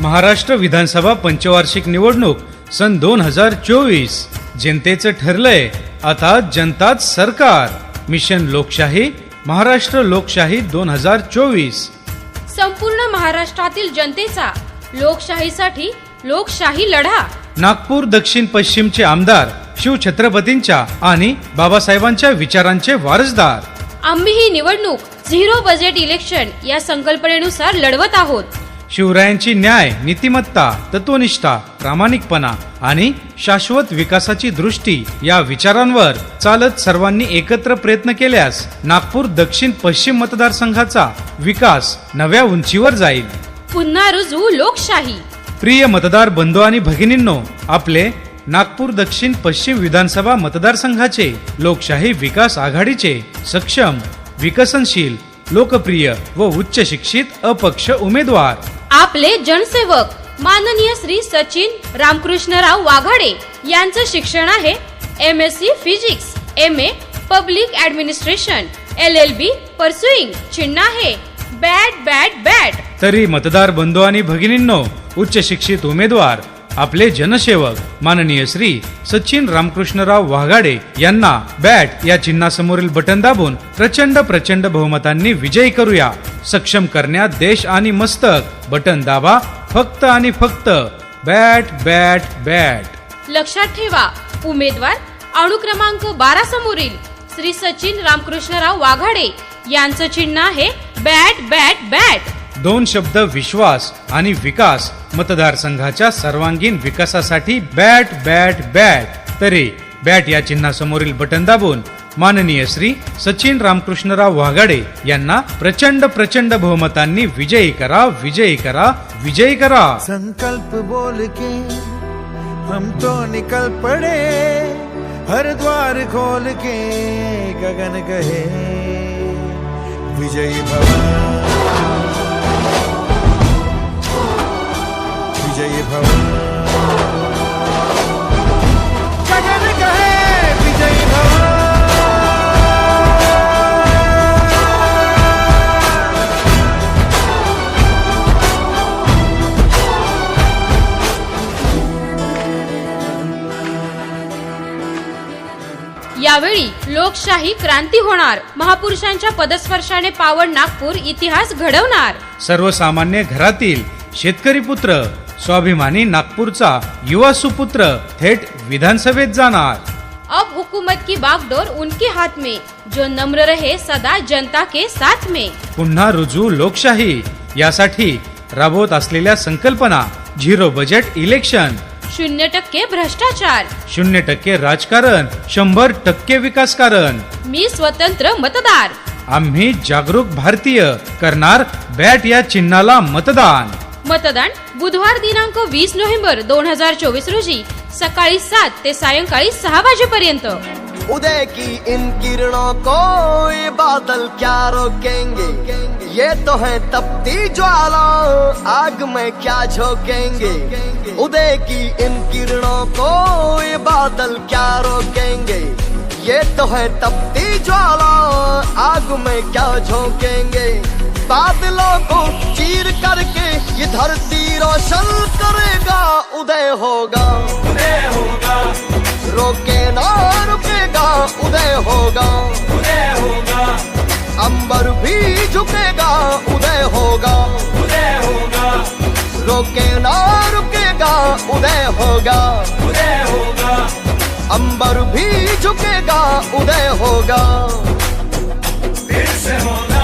महाराष्ट्र विधानसभा पंचवार्षिक निवडणूक सन 2024 जनतेचं ठरलंय, आता जनताच सरकार. मिशन लोकशाही, महाराष्ट्र लोकशाही 2024. संपूर्ण महाराष्ट्रातील जनतेचा लोकशाहीसाठी लोकशाही लढा. नागपूर दक्षिण पश्चिमचे आमदार शिवछत्रपतींच्या आणि बाबासाहेबांच्या विचारांचे वारसदार. आम्ही ही निवडणूक झिरो बजेट इलेक्शन या संकल्पनेनुसार लढवत आहोत. शिवरायांची न्याय, नीतिमत्ता, तत्वनिष्ठा, प्रामाणिकपणा आणि शाश्वत विकासाची दृष्टी या विचारांवर चालत सर्वांनी एकत्र प्रयत्न केल्यास नागपूर दक्षिण पश्चिम मतदारसंघाचा विकास नव्या उंचीवर जाईल. पुन्हा रुजू लोकशाही. प्रिय मतदार बंधू आणि भगिनींनो, आपले नागपूर दक्षिण पश्चिम विधानसभा मतदारसंघाचे लोकशाही विकास आघाडीचे सक्षम, विकसनशील, लोकप्रिय व उच्च शिक्षित अपक्ष उमेदवार आपले जनसेवक माननीय श्री सचिन रामकृष्णराव वाघाडे यांचं शिक्षण आहे MSc physics, MA public administration, LLB परस्युइंग. चिन्ह आहे बॅट बॅट बॅट. तरी मतदार बंधू आणि भगिनींनो, उच्च शिक्षित उमेदवार आपले जनसेवक माननीय श्री सचिन रामकृष्णराव वाघाडे यांना बॅट या चिन्हासमोरील बटन दाबून प्रचंड बहुमतांनी विजयी करूया. सक्षम करण्यात देश आणि मस्तक. बटन दाबा, फक्त आणि फक्त बॅट बॅट बॅट. लक्षात ठेवा, उमेदवार अनुक्रमांक 12 समोरील श्री सचिन रामकृष्णराव वाघाडे यांचं चिन्ह आहे बॅट बॅट बॅट. 2 शब्द विश्वास आणि विकास. मतदारसंघाच्या सर्वांगीण विकासासाठी बॅट बॅट बॅट. तरी बॅट या चिन्हासमोरील बटन दाबून माननीय श्री सचिन रामकृष्णराव वाघाडे यांना प्रचंड बहुमतांनी विजयी करा, विजयी करा, विजयी करा. संकल्प बोल के हम तो निकल पड़े, हर द्वार खोल के गगन कहे विजयी भव, विजयी भव, गगन कहे विजयी भव. यावेळी लोकशाही क्रांती होणार. महापुरुषांच्या पदस्पर्शाने पावन नागपूर इतिहास घडवणार. सर्वसामान्य घरातील शेतकरी पुत्र, स्वाभिमानी नागपूरचा युवा सुपुत्र थेट विधानसभेत जाणार. अब हुकूमत की बागडोर उनके हाथ में, जो नम्र रहे सदा जनता के साथ में. पुन्हा रुजू लोकशाही, यासाठी राबवत असलेल्या संकल्पना झिरो बजेट इलेक्शन, 0% भ्रष्टाचार, 0% राजकारण, 100% विकासकारण. मी स्वतंत्र मतदार. आम्ही जागरूक भारतीय करणार बॅट या चिन्हाला मतदान. मतदान बुधवार दिनांक 20 नोव्हेंबर 2024 रोजी सकाळी 7 ते सायंकाळी 6 वाजेपर्यंत. उदय की इन किरणों को ये बादल क्या रोकेंगे, ये तो है तपती ज्वाला, आग में क्या झोंकेंगे. उदय की इन किरणों को ये बादल क्या रोकेंगे, ये तो है तपती ज्वाला, आग में क्या झोंकेंगे. बादलों को चीर करके ये धरती रोशन करेगा. उदय होगा, उदय होगा, रोके ना रुकेगा. उदय होगा, उदय होगा, अंबर भी झुकेगा. उदय होगा, उदय होगा, रोके ना रुकेगा. उदय होगा, उदय होगा, अंबर भी झुकेगा. उदय होगा, फिर से होगा.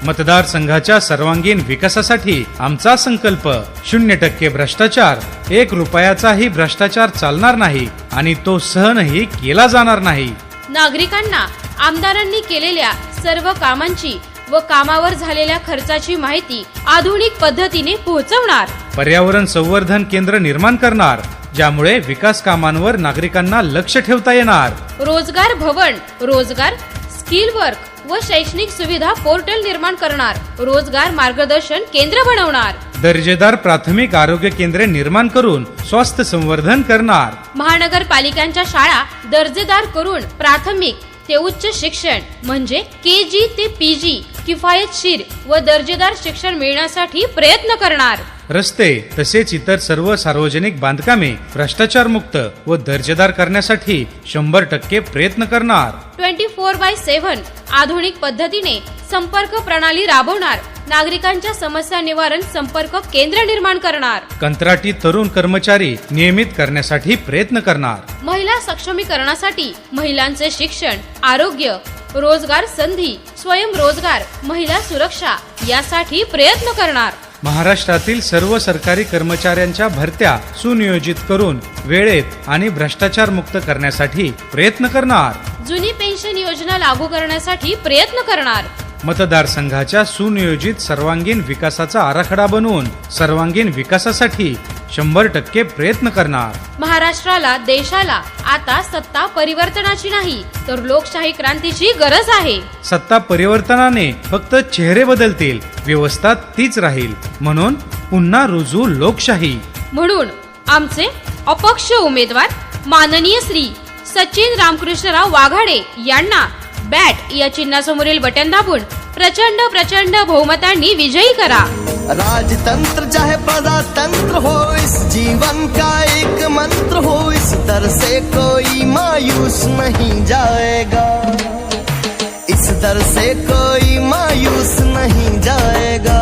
मतदारसंघाच्या सर्वांगीण विकासासाठी आमचा संकल्प 0% भ्रष्टाचार. 1 रुपयाचाही भ्रष्टाचार चालणार नाही आणि तो सहनही केला जाणार नाही. नागरिकांना आमदारांनी केलेल्या सर्व कामांची व कामावर झालेल्या खर्चाची माहिती आधुनिक पद्धतीने पोहोचवणार. पर्यावरण संवर्धन केंद्र निर्माण करणार, ज्यामुळे विकास कामांवर नागरिकांना लक्ष ठेवता येणार. रोजगार भवन, रोजगार, स्किल वर्क व शैक्षणिक सुविधा पोर्टल निर्माण करणार. रोजगार मार्गदर्शन केंद्र बनवणार. दर्जेदार प्राथमिक आरोग्य केंद्रे निर्माण करून स्वास्थ्य संवर्धन करणार. महानगरपालिकांच्या शाळा दर्जेदार करून प्राथमिक ते उच्च शिक्षण म्हणजे KG ते PG किफायतशीर व दर्जेदार शिक्षण मिळण्यासाठी प्रयत्न करणार. रस्ते तसेच इतर सर्व सार्वजनिक बांधकामे भ्रष्टाचार मुक्त व दर्जेदार करण्यासाठी 100% प्रयत्न करणार. 24/7 आधुनिक पद्धतीने संपर्क प्रणाली राबवणार. नागरिकांच्या समस्या निवारण संपर्क केंद्र निर्माण करणार. कंत्राटी तरुण कर्मचारी नियमित करण्यासाठी प्रयत्न करणार. महिला सक्षमीकरणासाठी महिलांचे शिक्षण, आरोग्य, रोजगार संधी, स्वयंरोजगार, महिला सुरक्षा यासाठी प्रयत्न करणार. महाराष्ट्रातील सर्व सरकारी कर्मचाऱ्यांच्या भरत्या सुनियोजित करून वेळेत आणि भ्रष्टाचार मुक्त करण्यासाठी प्रयत्न करणार. जुनी पेन्शन योजना लागू करण्यासाठी प्रयत्न करणार. मतदारसंघाच्या सुनियोजित सर्वांगीण विकासाचा आराखडा बनवून सर्वांगीण विकासासाठी 100% प्रयत्न करणार. महाराष्ट्राला, देशाला आता सत्ता परिवर्तनाची नाही तर लोकशाही क्रांतीची गरज आहे. सत्ता परिवर्तनाने फक्त चेहरे बदलतील, व्यवस्था तीच राहील. म्हणून पुन्हा रुजू लोकशाही. म्हणून आमचे अपक्ष उमेदवार माननीय श्री सचिन रामकृष्णराव वाघाडे यांना बॅट या चिन्हासमोरील बटन दाबून प्रचंड प्रचंड बहुमतांनी विजयी करा. राजतंत्र चाहे प्रजातंत्र हो, इस जीवन का एक मंत्र हो, इस दर से कोई मायूस नहीं जाएगा, इस दर से कोई मायूस नहीं जाएगा,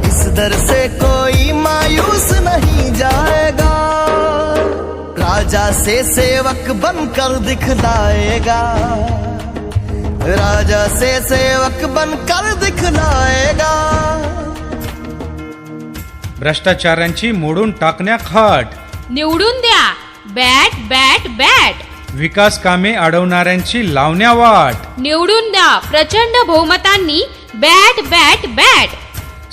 इस दर से कोई मायूस नहीं जाएगा. राजा से सेवक बनकर दिखलाएगा, राजा से सेवक बनकर दिखलाएगा. भ्रष्टाचारांची मोडून टाकण्या खाट. निवडून द्या बॅट बॅट बॅट. विकास कामे अडवणाऱ्यांची लावण्या वाट. निवडून द्या प्रचंड बहुमतांनी बॅट बॅट बॅट.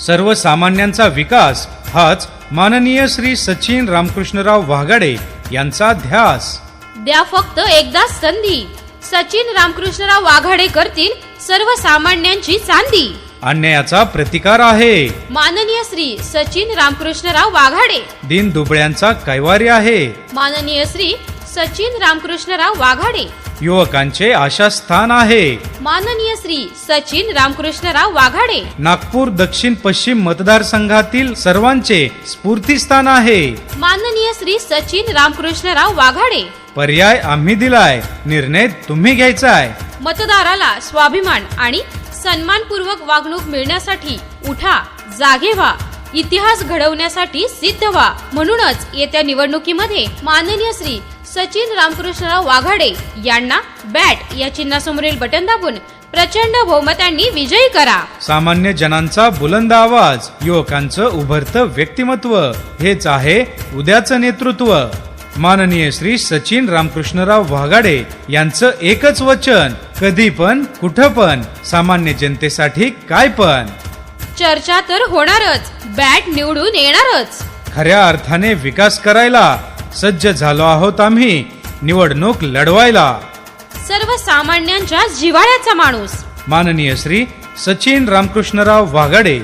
सर्वसामान्यांचा विकास हाच माननीय श्री सचिन रामकृष्णराव वाघाडे यांचा ध्यास. द्या फक्त एकदा संधी. सचिन रामकृष्णराव वाघाडे करतील सर्वसामान्यांची चांदी. अन्यायाचा प्रतिकार आहे. माननीय श्री सचिन रामकृष्णराव वाघाडे. दिन दुबळ्यांचा कैवारी आहे. माननीय श्री सचिन रामकृष्णराव वाघाडे. युवकांचे आशास्थान आहे. माननीय श्री सचिन रामकृष्णराव वाघाडे. नागपूर दक्षिण पश्चिम मतदारसंघातील सर्वांचे स्फूर्तीस्थान आहे. माननीय श्री सचिन रामकृष्णराव वाघाडे. पर्याय आम्ही दिलाय, निर्णय तुम्ही घ्यायचाय. मतदाराला स्वाभिमान आणि सन्मानपूर्वक वागणूक मिळण्यासाठी उठा, जागे व्हा, इतिहास घडवण्यासाठी सिद्ध व्हा. म्हणूनच येत्या निवडणुकीमध्ये माननीय श्री सचिन रामकृष्णराव वाघाडे यांना बॅट या चिन्हासमोरील बटन दाबून प्रचंड बहुमतांनी विजयी करा. सामान्य जनांचा बुलंद आवाज, युवकांचं उभरतं व्यक्तिमत्व, हेच आहे उद्याचं नेतृत्व. माननीय श्री सचिन रामकृष्णराव वाघाडे यांचं एकच वचन, कधी पण कुठं पण सामान्य जनतेसाठी काय पण. चर्चा तर होणारच, बॅट निवडून येणारच. खऱ्या अर्थाने विकास करायला सज्ज झालो आहोत आम्ही निवडणूक लढवायला. सर्वसामान्यांच्या जिव्हाळ्याचा माणूस माननीय श्री सचिन रामकृष्णराव वाघाडे.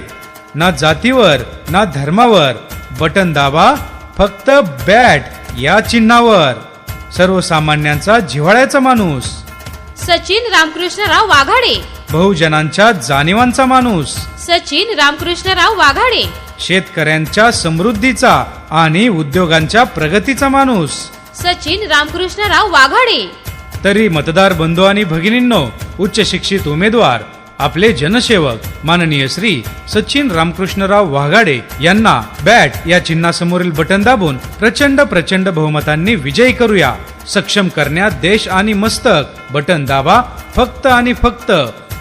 ना जातीवर ना धर्मावर बटन दाबा, फक्त बॅट या चिन्हावर. सर्वसामान्यांचा जिव्हाळ्याचा माणूस सचिन रामकृष्णराव वाघाडे. बहुजनांच्या जाणीवांचा माणूस सचिन रामकृष्णराव वाघाडे. शेतकऱ्यांच्या समृद्धीचा आणि उद्योगांच्या प्रगतीचा माणूस सचिन रामकृष्णराव वाघाडे. तरी मतदार बंधू आणि भगिनींनो, उच्च शिक्षित उमेदवार आपले जनसेवक माननीय श्री सचिन रामकृष्णराव वाघाडे यांना बॅट या चिन्हासमोरील बटन दाबून प्रचंड प्रचंड बहुमतांनी विजयी करूया. सक्षम करण्यात देश आणि मस्तक. बटन दाबा, फक्त आणि फक्त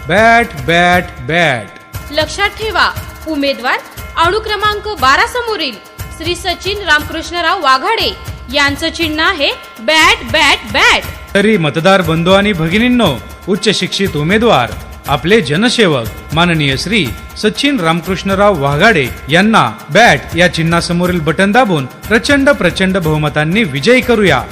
बॅट बॅट बॅट. लक्षात ठेवा, उमेदवार अनुक्रमांक 12 समोरील श्री सचिन रामकृष्णराव वाघाडे यांचं चिन्ह आहे बॅट बॅट बॅट. तरी मतदार बंधू आणि भगिनींनो, उच्च शिक्षित उमेदवार आपले जनसेवक माननीय श्री सचिन रामकृष्णराव वाघाडे यांना बॅट या चिन्हासमोरील बटन दाबून प्रचंड प्रचंड बहुमतांनी विजयी करूया.